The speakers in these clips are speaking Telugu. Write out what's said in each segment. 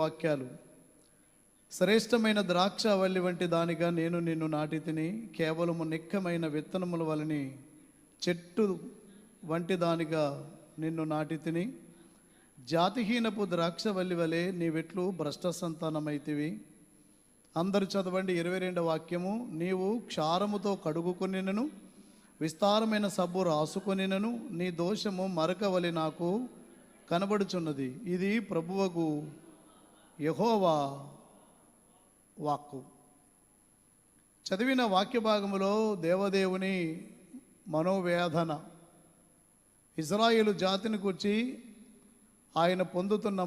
వాక్యాలు. శ్రేష్టమైన ద్రాక్షవల్లి వంటి దానిగా నేను నిన్ను నాటి తిని, కేవలము నిక్కమైన విత్తనముల వలని చెట్టు వంటి దానిగా నిన్ను నాటి తిని, జాతిహీనపు ద్రాక్షవల్లి వలె నీవెట్లు భ్రష్ట సంతానమైతివి. అందరు చదవండి 22వ వాక్యము. నీవు క్షారముతో కడుగుకొనినను విస్తారమైన సబ్బు రాసుకొనినను నీ దోషము మరక వలె నాకు కనబడుచున్నది. ఇది ప్రభువగు యెహోవా వాక్కు. చదివిన వాక్య భాగములో దేవదేవుని మనోవేదన, ఇజ్రాయేలు జాతిని గురించి ఆయన పొందుతున్న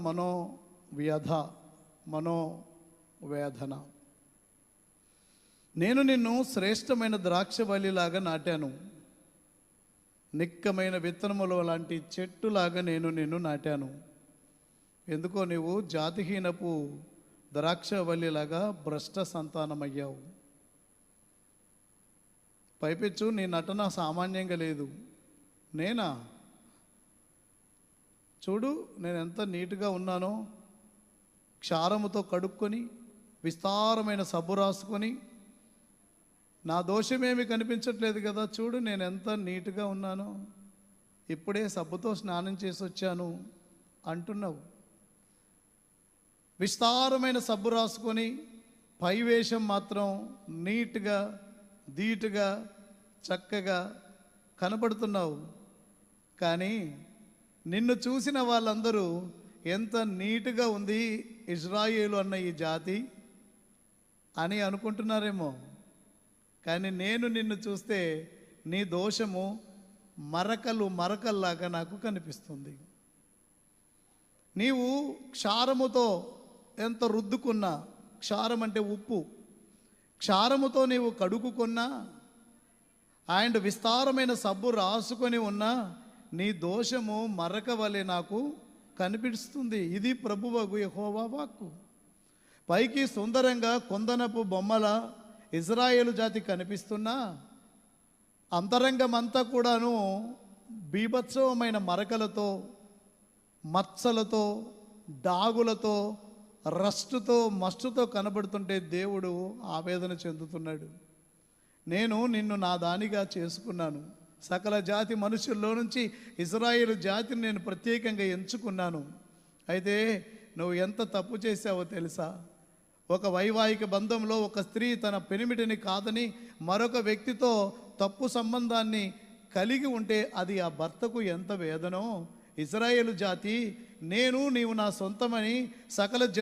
మనోవేదన. నేను నిన్ను శ్రేష్టమైన ద్రాక్షవల్లిలాగా నాటాను, నిక్కమైన విత్తనముల లాంటి చెట్టులాగా నేను నిన్ను నాటాను. ఎందుకో నీవు జాతిహీనపు ద్రాక్షవల్లిలాగా భ్రష్ట సంతానమయ్యావు. పైపెచ్చు నీ నటన సామాన్యంగా లేదు. నేనా? చూడు నేను ఎంత నీట్గా ఉన్నానో, క్షారముతో కడుక్కొని విస్తారమైన సబ్బు రాసుకొని, నా దోషమేమి కనిపించట్లేదు కదా, చూడు నేను ఎంత నీట్గా ఉన్నానో, ఇప్పుడే సబ్బుతో స్నానం చేసి వచ్చాను అంటున్నావు. విస్తారమైన సబ్బు రాసుకొని పైవేషం మాత్రం నీట్గా ధీటుగా చక్కగా కనబడుతున్నావు. కానీ నిన్ను చూసిన వాళ్ళందరూ ఎంత నీట్గా ఉంది ఇజ్రాయేలు అన్న ఈ జాతి అని అనుకుంటున్నారేమో. కానీ నేను నిన్ను చూస్తే నీ దోషము మరకల్లాగా నాకు కనిపిస్తుంది. నీవు క్షారముతో ఎంత రుద్దుకున్నా, క్షారం అంటే ఉప్పు, క్షారముతో నీవు కడుక్కున్నా అండ్ విస్తారమైన సబ్బు రాసుకొని ఉన్నా నీ దోషము మరక వలె నాకు కనిపిస్తుంది. ఇది ప్రభువగు యెహోవా వాక్కు. పైకి సుందరంగా కొందనపు బొమ్మల ఇజ్రాయేలు జాతి కనిపిస్తున్నా అంతరంగమంతా కూడాను బీభత్సవమైన మరకలతో, మచ్చలతో, డాగులతో, రస్టుతో, మస్టుతో కనబడుతుంటే దేవుడు ఆవేదన చెందుతున్నాడు. నేను నిన్ను నా దానిగా చేసుకున్నాను, సకల జాతి మనుషుల్లో నుంచి ఇజ్రాయేలు జాతిని నేను ప్రత్యేకంగా ఎంచుకున్నాను. అయితే నువ్వు ఎంత తప్పు చేశావో తెలుసా? ఒక వైవాహిక బంధంలో ఒక స్త్రీ తన పెనిమిటిని కాదని మరొక వ్యక్తితో తప్పు సంబంధాన్ని కలిగి ఉంటే అది ఆ భర్తకు ఎంత వేదనో. ఇజ్రాయేలు జాతి, నీవు నా సొంతమని సకల